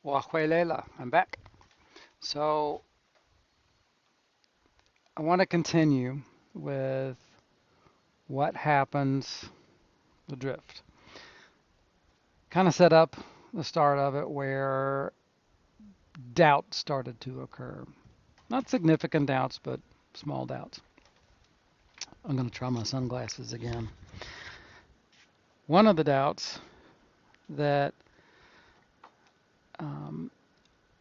Wahuelela, I'm back. So I want to continue with what happens, the drift. Kind of set up the start of it where doubt started to occur. Not significant doubts, but small doubts. I'm going to try my sunglasses again. One of the doubts that um,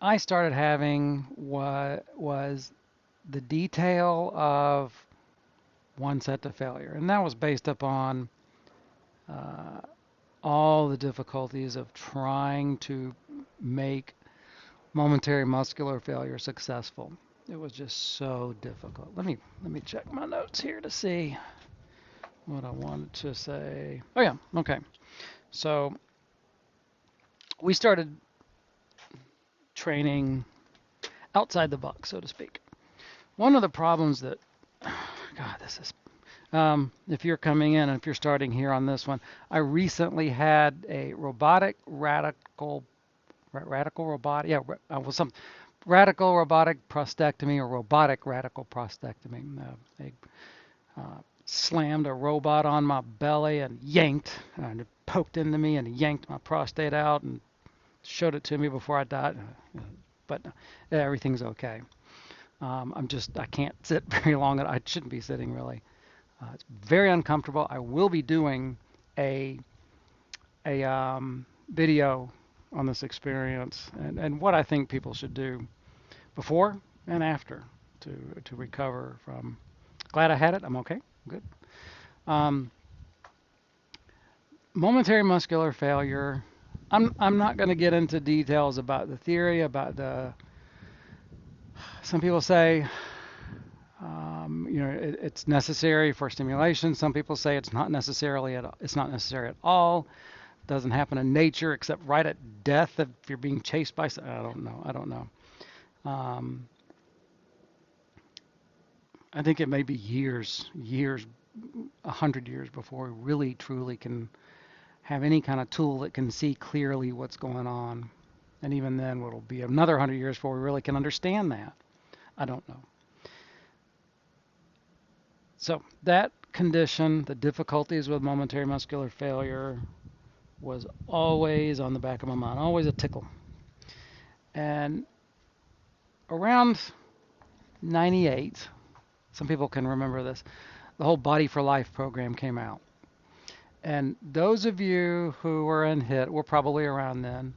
I started having was the detail of one set to failure. And that was based upon uh, all the difficulties of trying to make momentary muscular failure successful. It was just so difficult. Let me check my notes here to see what I wanted to say. Oh yeah, okay. So we started training outside the box, so to speak. One of the problems that, God, this is if you're coming in and if you're starting here on this one, I recently had a radical robotic, yeah, was some radical robotic prostectomy or robotic radical prostectomy. They slammed a robot on my belly and yanked, and it poked into me and yanked my prostate out and showed it to me before I died. But everything's okay. I can't sit very long. I shouldn't be sitting really. It's very uncomfortable. I will be doing a video on this experience and what I think people should do before and after to recover from. Glad I had it. I'm okay. Good. Um, Momentary muscular failure. I'm not going to get into details about the theory about the. Some people say it's necessary for stimulation. Some people say it's not necessarily it's not necessary at all. Doesn't happen in nature except right at death if you're being chased by. I don't know. Um, I think it may be years, 100 years before we really truly can have any kind of tool that can see clearly what's going on. And even then, it'll be another 100 years before we really can understand that. I don't know. So that condition, the difficulties with momentary muscular failure, was always on the back of my mind, always a tickle. And around 98, some people can remember this, the whole Body for Life program came out. And those of you who were in HIT were probably around then.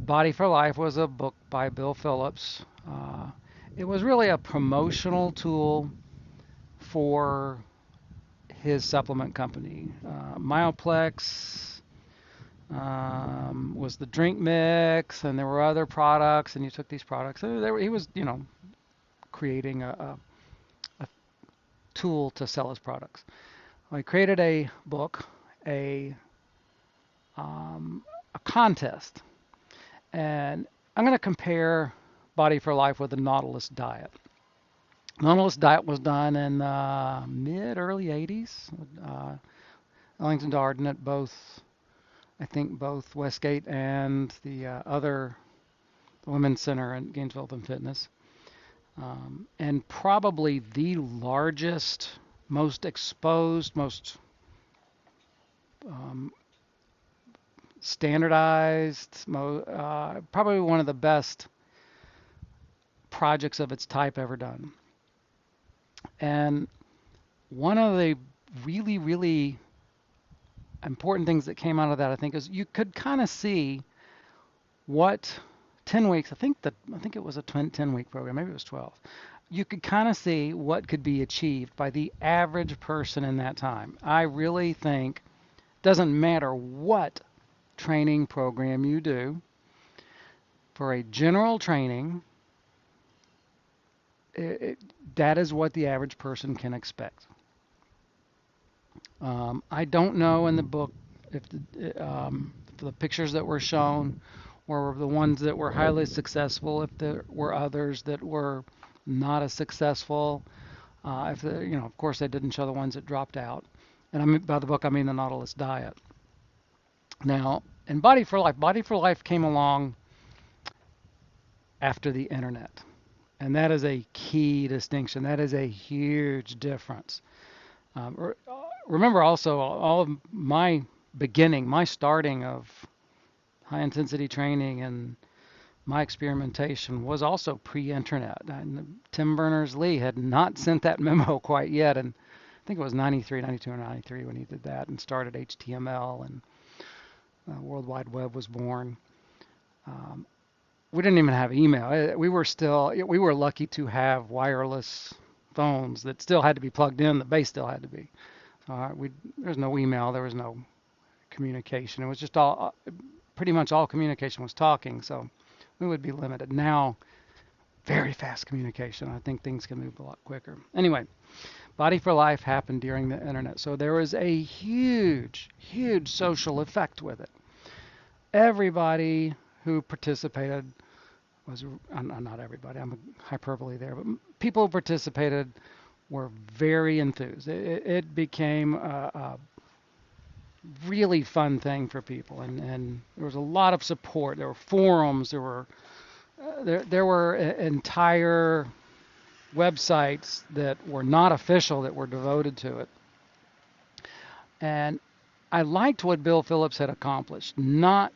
Body for Life was a book by Bill Phillips. It was really a promotional tool for his supplement company. Myoplex was the drink mix, and there were other products, and you took these products. He was, creating a tool to sell his products. Well, he created a book, a contest, and I'm going to compare Body for Life with the Nautilus diet. Nautilus diet was done in early 80s. Ellington Darden at both Westgate and the the Women's Center at Gainesville and Fitness. And probably the largest, most exposed, most um, standardized, probably one of the best projects of its type ever done. And one of the really, really important things that came out of that, I think, is you could kind of see what 10 weeks, I think it was a 10-week program, maybe it was 12. You could kind of see what could be achieved by the average person in that time. I really think it doesn't matter what training program you do, for a general training, that is what the average person can expect. I don't know in the book if the pictures that were shown were the ones that were highly successful, if there were others that were not as successful. Of course, they didn't show the ones that dropped out. And by the book, I mean the Nautilus diet. Now, in Body for Life came along after the internet. And that is a key distinction. That is a huge difference. Remember also, all of my my starting of high intensity training and my experimentation was also pre-internet. And Tim Berners-Lee had not sent that memo quite yet, and I think it was 93, 92, or 93 when he did that and started HTML, and World Wide Web was born. We didn't even have email. We were lucky to have wireless phones that still had to be plugged in. The base still had to be. There was no email. There was no communication. It was just pretty much all communication was talking. So we would be limited. Now, very fast communication. I think things can move a lot quicker. Anyway, Body for Life happened during the internet. So there was a huge, huge social effect with it. Everybody who participated was, not everybody, I'm a hyperbole there, but people who participated were very enthused. It became a really fun thing for people, and there was a lot of support. There were forums, there were entire websites that were not official that were devoted to it. And I liked what Bill Phillips had accomplished, not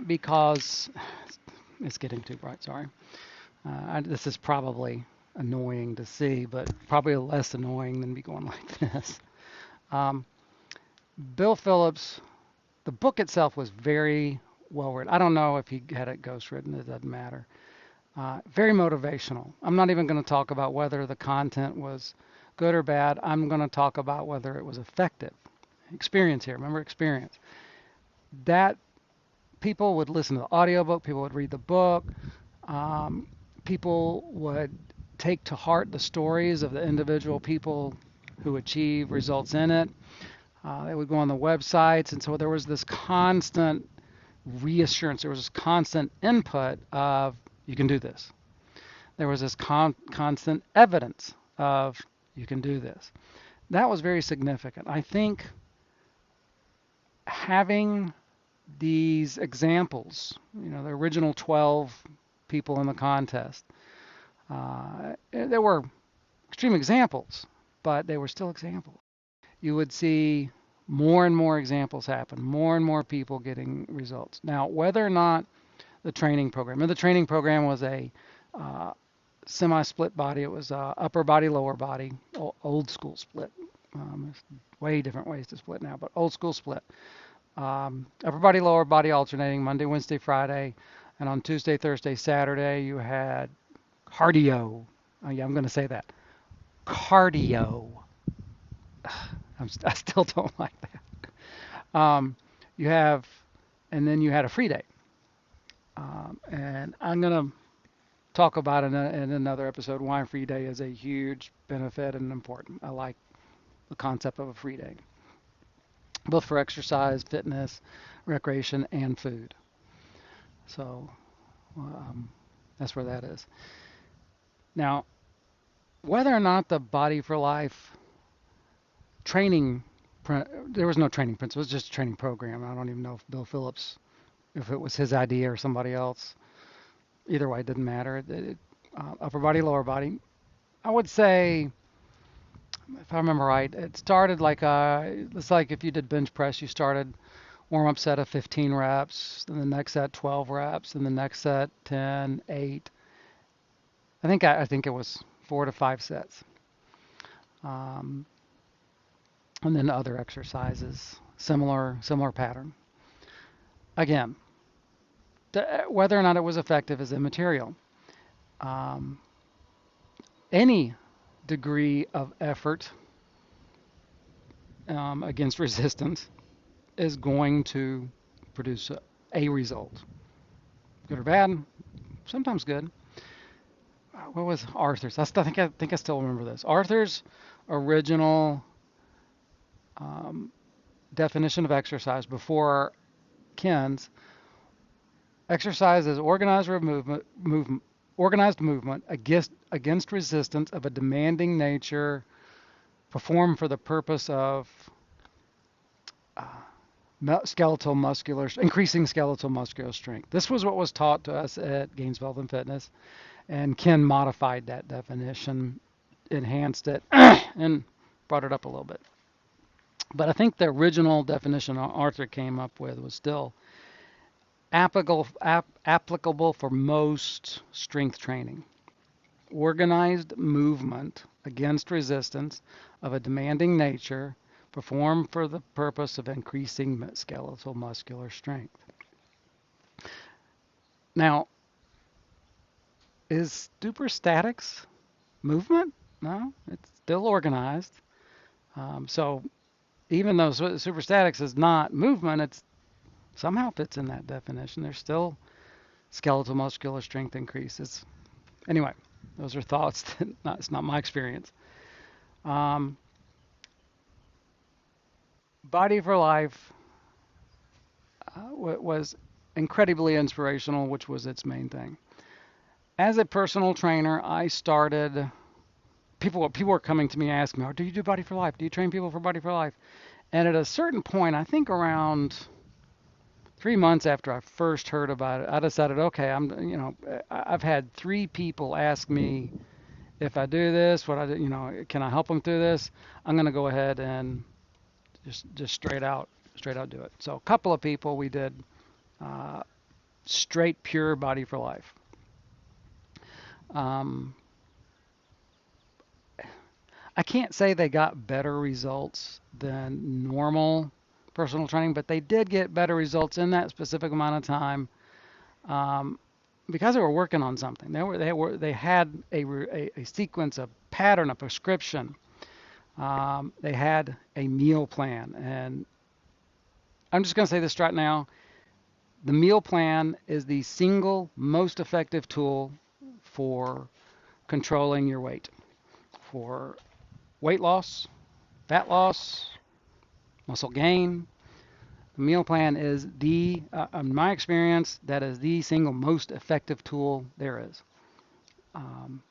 because it's getting too bright, sorry. This is probably annoying to see, but probably less annoying than me going like this. Bill Phillips, the book itself was very well written. I don't know if he had it ghostwritten, it doesn't matter. Very motivational. I'm not even going to talk about whether the content was good or bad. I'm going to talk about whether it was effective. Experience here, remember experience. That people would listen to the audiobook, people would read the book, people would take to heart the stories of the individual people who achieve results in it. They would go on the websites, and so there was this constant reassurance, there was this constant input of, you can do this. There was this constant evidence of, you can do this. That was very significant. I think having these examples, the original 12 people in the contest, there were extreme examples, but they were still examples. You would see more and more examples happen, more and more people getting results. Now, whether or not the training program, and the training program was a semi-split body, it was upper body, lower body, old school split. There's way different ways to split now, but old school split. Upper body, lower body alternating Monday, Wednesday, Friday, and on Tuesday, Thursday, Saturday, you had cardio. Oh, yeah, I'm going to say that. Cardio. I still don't like that. And then you had a free day. And I'm going to talk about in another episode why a free day is a huge benefit and important. I like the concept of a free day, both for exercise, fitness, recreation, and food. So that's where that is. Now, whether or not the Body for Life training, there was no training principle, it was just a training program. I don't even know if Bill Phillips, if it was his idea or somebody else. Either way, it didn't matter. Upper body, lower body. I would say, if I remember right, it started like it's like if you did bench press, you started warm-up set of 15 reps, then the next set 12 reps, then the next set 10, 8. I think it was 4 to 5 sets. And then other exercises, similar pattern. Again, whether or not it was effective is immaterial. Any degree of effort against resistance is going to produce a result. Good or bad? Sometimes good. What was Arthur's? I think I still remember this. Arthur's original definition of exercise before Ken's. Exercise is organized movement against resistance of a demanding nature, performed for the purpose of skeletal muscular, increasing skeletal muscular strength. This was what was taught to us at Gainesville and Fitness, and Ken modified that definition, enhanced it, and brought it up a little bit. But I think the original definition Arthur came up with was still applicable for most strength training. Organized movement against resistance of a demanding nature performed for the purpose of increasing skeletal muscular strength. Now, is superstatics movement? No, it's still organized. So even though superstatics is not movement, it somehow fits in that definition. There's still skeletal muscular strength increases. Anyway, those are thoughts. It's not my experience. Body for Life was incredibly inspirational, which was its main thing. As a personal trainer, I started. People were coming to me asking me, "Oh, do you do Body for Life? Do you train people for Body for Life?" And at a certain point, I think around 3 months after I first heard about it, I decided, okay, I've had 3 people ask me if I do this, what I do, can I help them through this? I'm going to go ahead and just straight out do it. So a couple of people we did straight pure Body for Life. I can't say they got better results than normal personal training, but they did get better results in that specific amount of time because they were working on something. They had a sequence, a pattern, a prescription. They had a meal plan, and I'm just going to say this right now. The meal plan is the single most effective tool for controlling your weight, for weight loss, fat loss, muscle gain. The meal plan is in my experience, that is the single most effective tool there is. I'm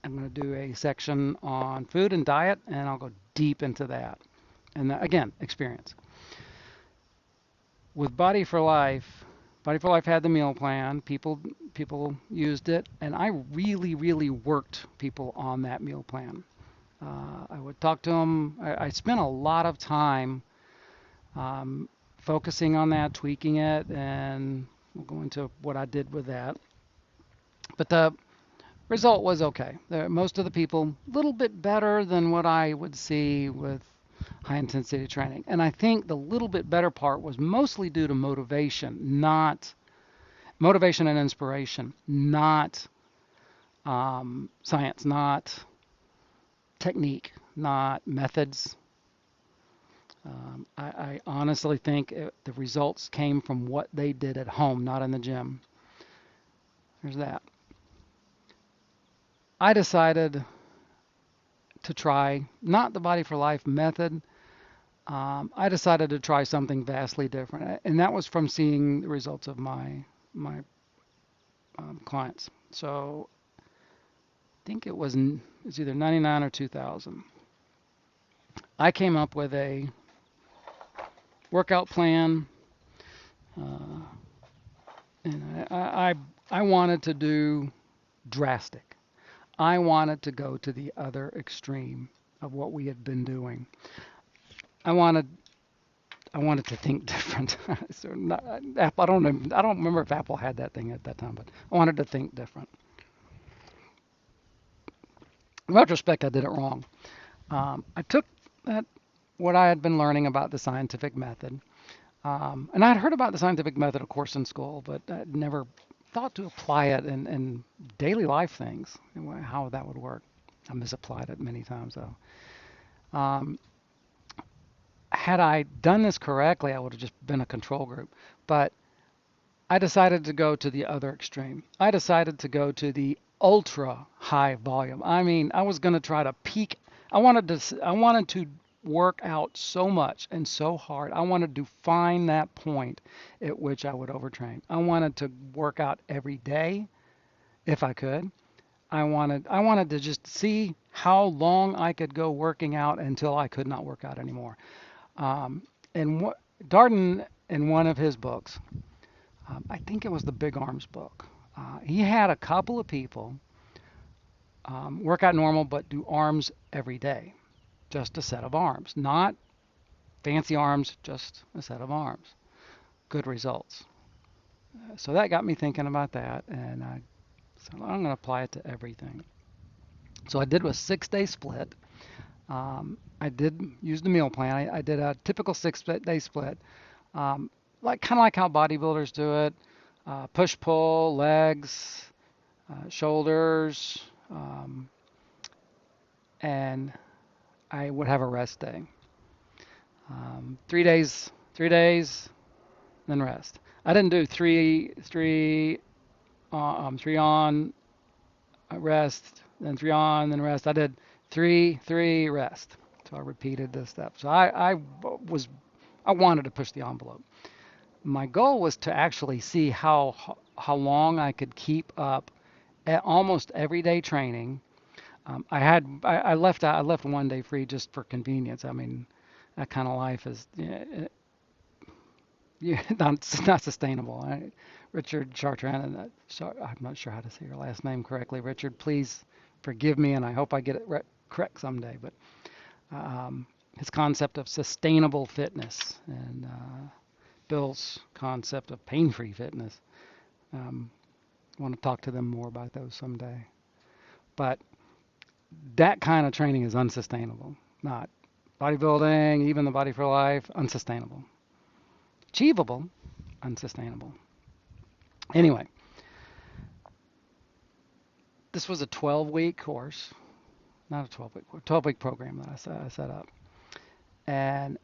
going to do a section on food and diet, and I'll go deep into that. And again, experience. With Body for Life had the meal plan. People used it, and I really worked people on that meal plan. I would talk to them. I spent a lot of time focusing on that, tweaking it, and we'll go into what I did with that. But the result was okay. Most of the people, a little bit better than what I would see with high intensity training. And I think the little bit better part was mostly due to motivation and inspiration, not science, not technique, not methods. I honestly think the results came from what they did at home, not in the gym. There's that. I decided to try not the Body for Life method. I decided to try something vastly different, and that was from seeing the results of my clients. So I think it's either 99 or 2000. I came up with a workout plan, and I wanted to do drastic. I wanted to go to the other extreme of what we had been doing. I wanted to think different. So Apple, I don't remember if Apple had that thing at that time, but I wanted to think different. In retrospect, I did it wrong. I took what I had been learning about the scientific method, and I had heard about the scientific method, of course, in school, but I'd never thought to apply it in daily life things, how that would work. I misapplied it many times, though. Had I done this correctly, I would have just been a control group. But I decided to go to the other extreme. I decided to go to the ultra high volume. I mean, I was going to try to peak. I wanted to work out so much and so hard. I wanted to find that point at which I would overtrain. I wanted to work out every day if I could. I wanted to just see how long I could go working out until I could not work out anymore. And Darden, in one of his books, I think it was the Big Arms book, he had a couple of people work out normal but do arms every day, just a set of arms, not fancy arms, just a set of arms. Good results. So that got me thinking about that, and I said, I'm going to apply it to everything. So I did a 6-day split. I did use the meal plan. I did a typical 6-day split, like kind of like how bodybuilders do it: push pull, legs, shoulders, and I would have a rest day. 3 days, then rest. I didn't do three on, rest, then 3 on, then rest. I did three, rest. So I repeated this step. So I wanted to push the envelope. My goal was to actually see how long I could keep up at almost everyday training. I left one day free just for convenience. I mean, that kind of life is, not sustainable. Richard Chartrand, I'm not sure how to say your last name correctly. Richard, please forgive me, and I hope I get it correct someday. But his concept of sustainable fitness and Bill's concept of pain-free fitness. I want to talk to them more about those someday. But that kind of training is unsustainable. Not bodybuilding, even the Body for Life, unsustainable. Achievable, unsustainable. Anyway, this was a 12-week course, not a 12-week program that I set up. And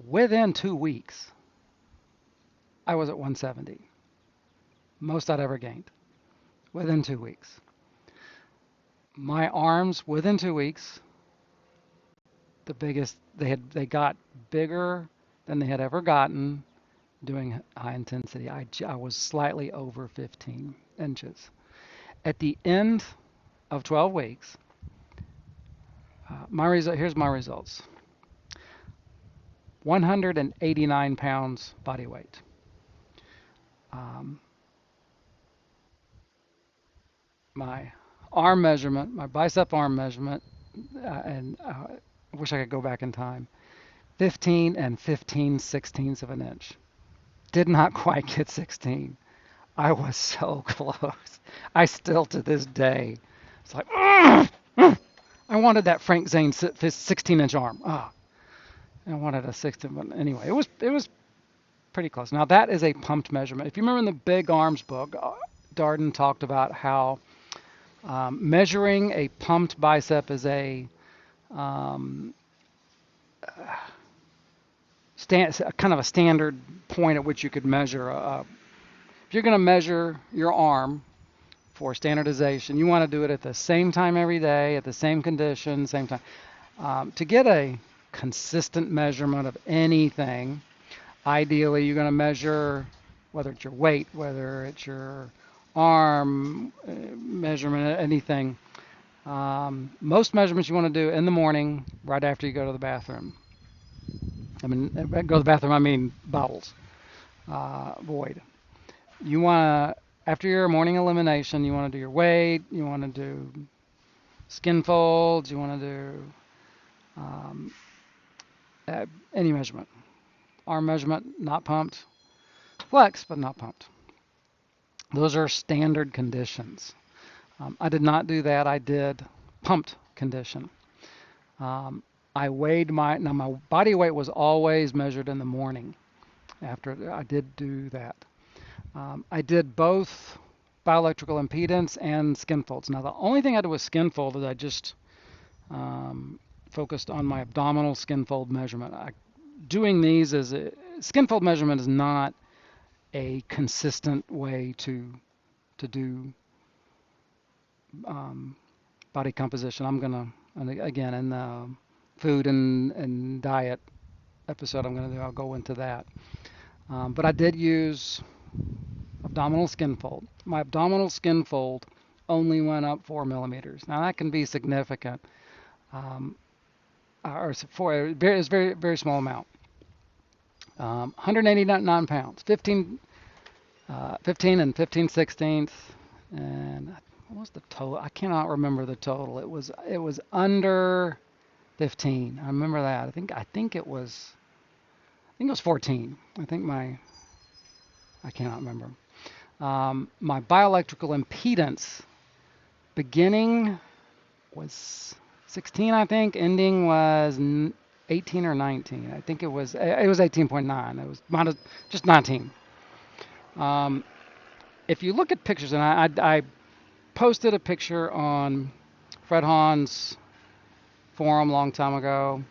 within 2 weeks, I was at 170. Most I'd ever gained within 2 weeks. My arms within 2 weeks, the biggest they got bigger than they had ever gotten doing high intensity. I was slightly over 15 inches. At the end of 12 weeks, here's my results. 189 pounds body weight. My arm measurement, my bicep arm measurement, and I wish I could go back in time, 15 and 15/16 of an inch. Did not quite get 16. I was so close. I still to this day, it's like, I wanted that Frank Zane 16-inch arm. I wanted a 16, but anyway, it was pretty close. Now that is a pumped measurement. If you remember in the Big Arms book, Darden talked about how measuring a pumped bicep is a kind of a standard point at which you could measure. If you're going to measure your arm for standardization, you want to do it at the same time every day, at the same condition, same time. To get a consistent measurement of anything, ideally you're going to measure whether it's your weight, whether it's your arm measurement, anything. Most measurements you want to do in the morning, right after you go to the bathroom. I mean, go to the bathroom, I mean bowels, void. You want to, after your morning elimination, you want to do your weight, you want to do skin folds, you want to do any measurement. Arm measurement, not pumped. Flex, but not pumped. Those are standard conditions. I did not do that. I did pumped condition. I weighed my body weight was always measured in the morning after I did do that. I did both bioelectrical impedance and skin folds. Now the only thing I did with skin fold is I just focused on my abdominal skin fold measurement. Doing these as a skin fold measurement is not a consistent way to do body composition. I'm gonna, and again, in the food and diet episode I'll go into that. But I did use abdominal skin fold. My abdominal skin fold only went up 4 millimeters. Now that can be significant, or it's very, very small amount. 189 pounds, 15 and 15 sixteenths, and what was the total? I cannot remember the total. It was under 15. I remember that. I think it was 14. I cannot remember. My bioelectrical impedance beginning was 16, I think. Ending was 18 or 19. I think it was 18.9. It was just 19. Um, if you look at pictures, and I posted a picture on Fred Hahn's forum a long time ago,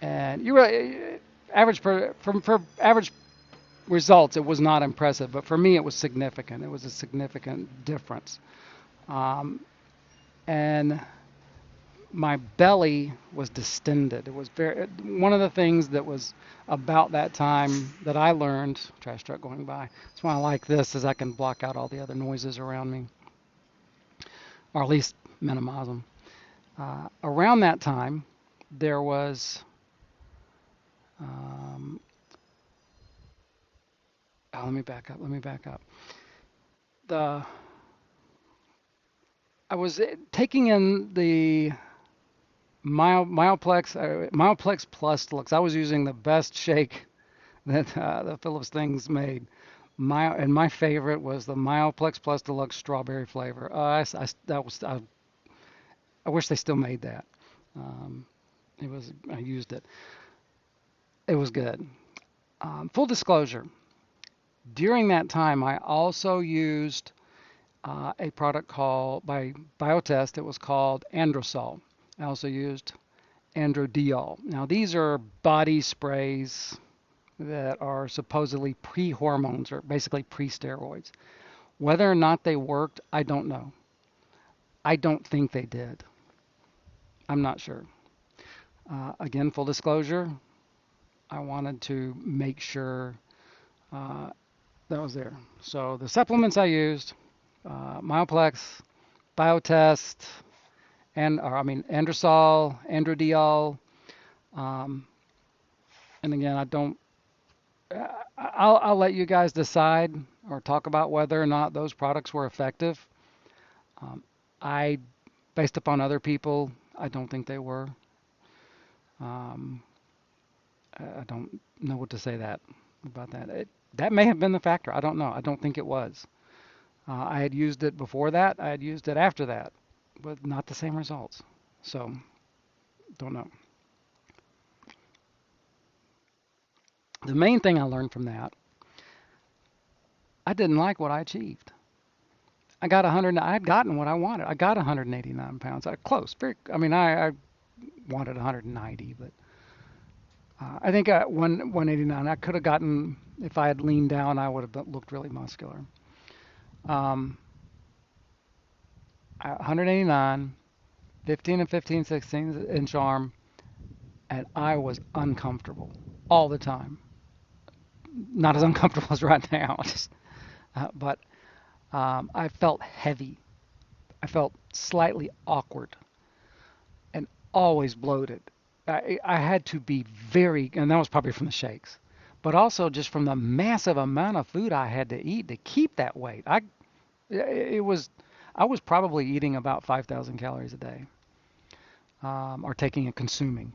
and you really average for average results, it was not impressive, but for me, it was significant. It was a significant difference. Um, and my belly was distended. It was one of the things that was about that time that I learned. Trash truck going by. That's why I like this, is I can block out all the other noises around me, or at least minimize them. Around that time, there was um, let me back up. Let me back up. The I was taking in the Myoplex Plus Deluxe. I was using the best shake that the Philips things made. My favorite was the Myoplex Plus Deluxe strawberry flavor. I wish they still made that. Um, I used it. It was good. Full disclosure, during that time, I also used a product called by Biotest. It was called Androsol. I also used Androdiol. Now these are body sprays that are supposedly pre-hormones, or basically pre-steroids. Whether or not they worked, I don't know. I don't think they did. I'm not sure. Again, full disclosure, I wanted to make sure uh, that was there. So the supplements I used, Myoplex, Biotest, Androsol, Androdiol, um, and again, I'll let you guys decide or talk about whether or not those products were effective. Um, I, based upon other people, I don't think they were. Um, I don't know what to say about that. That may have been the factor. I don't know. I don't think it was. I had used it before that. I had used it after that, but not the same results. So, don't know. The main thing I learned from that, I didn't like what I achieved. I had gotten what I wanted. I got 189 pounds. Close. I wanted 190, but I think 189. I could have gotten, if I had leaned down, I would have looked really muscular. Um, 189, 15 and 15 16 inch arm, and I was uncomfortable all the time. Not as uncomfortable as right now, but I felt heavy. I felt slightly awkward and always bloated. I had to be very, and that was probably from the shakes, but also just from the massive amount of food I had to eat to keep that weight. It was, I was probably eating about 5,000 calories a day, or taking and consuming.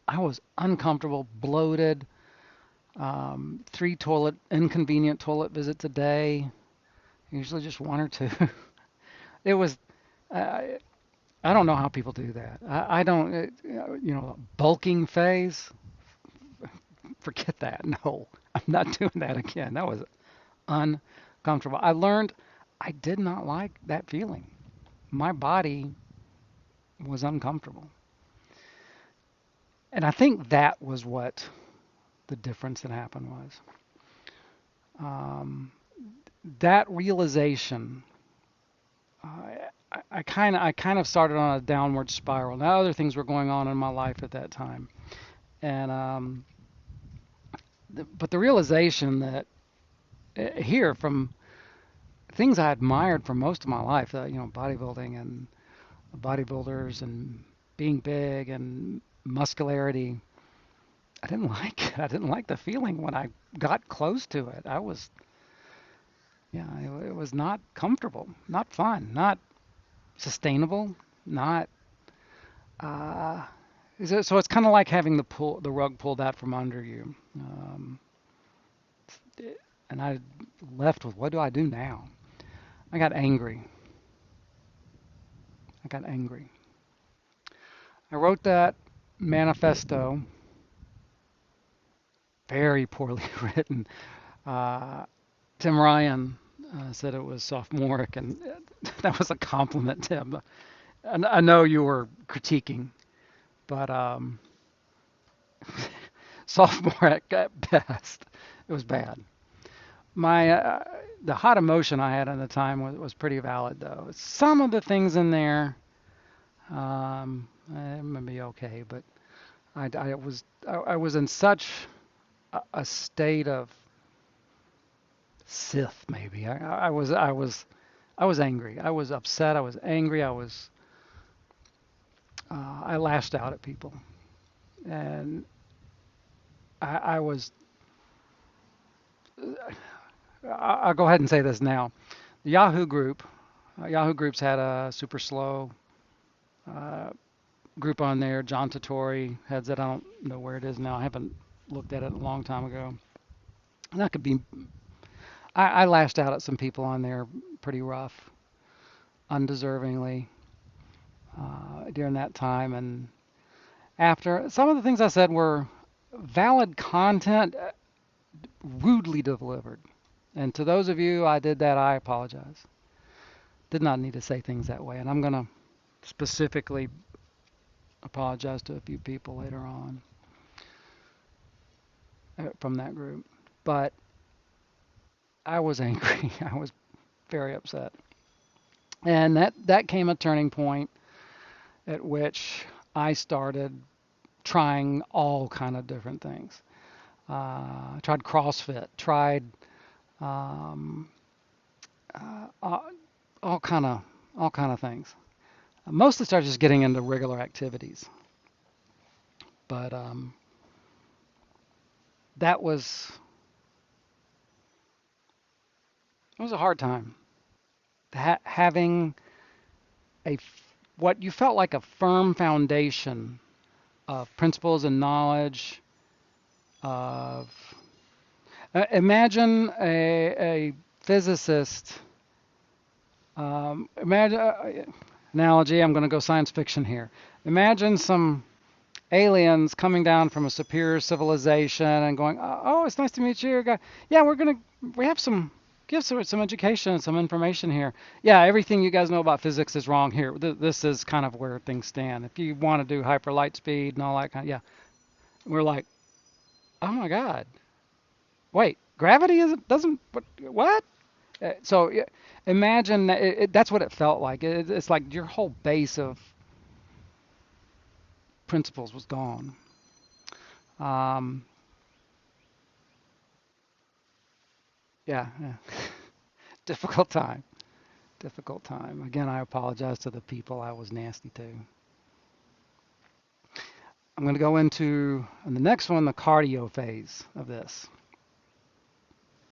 I was uncomfortable, bloated, three inconvenient toilet visits a day, usually just one or two. It was, uh, I don't know how people do that. I don't, bulking phase, forget that. No, I'm not doing that again. That was uncomfortable. I learned I did not like that feeling. My body was uncomfortable. And I think that was what the difference that happened was. Um, that realization, I kind of started on a downward spiral. Now other things were going on in my life at that time, and but the realization that here from things I admired for most of my life, bodybuilding and bodybuilders and being big and muscularity, I didn't like the feeling when I got close to it. I was, yeah, it was not comfortable, not fun, not sustainable, not. Uh, so it's kind of like having the rug pulled out from under you. And I left with, what do I do now? I got angry. I got angry. I wrote that manifesto, very poorly written. Uh, Tim Ryan said it was sophomoric, and that was a compliment, Tim. And I know you were critiquing, but sophomoric at best. It was bad. My the hot emotion I had at the time was pretty valid, though. Some of the things in there it may be okay, but I was in such a state of Sith, maybe. I was angry. I was upset. I was angry. I lashed out at people, and I was. I'll go ahead and say this now. The Yahoo group, Yahoo groups had a super slow uh, group on there. John Totori heads it. I don't know where it is now. I haven't looked at it a long time ago. And that could be. I lashed out at some people on there pretty rough, undeservingly during that time. And after, some of the things I said were valid content, rudely delivered. And to those of you I did that, I apologize. Did not need to say things that way. And I'm going to specifically apologize to a few people later on from that group. But I was angry. I was very upset. And that came a turning point at which I started trying all kind of different things. Tried CrossFit, tried um, uh, all kind of all kind of things. I mostly started just getting into regular activities, but that was it was a hard time. Having what you felt like a firm foundation of principles and knowledge of imagine a physicist. Imagine analogy. I'm going to go science fiction here. Imagine some aliens coming down from a superior civilization and going, "Oh, it's nice to meet you, guy. Yeah, we have some give some education, some information here. Yeah, everything you guys know about physics is wrong here. This is kind of where things stand. If you want to do hyper light speed and all that kind of, yeah." We're like, "Oh my God, wait, gravity isn't doesn't what?" So imagine that's what it felt like. It's like your whole base of principles was gone. Um, yeah. Difficult time. Difficult time. Again, I apologize to the people I was nasty to. I'm going to go into in the next one the cardio phase of this.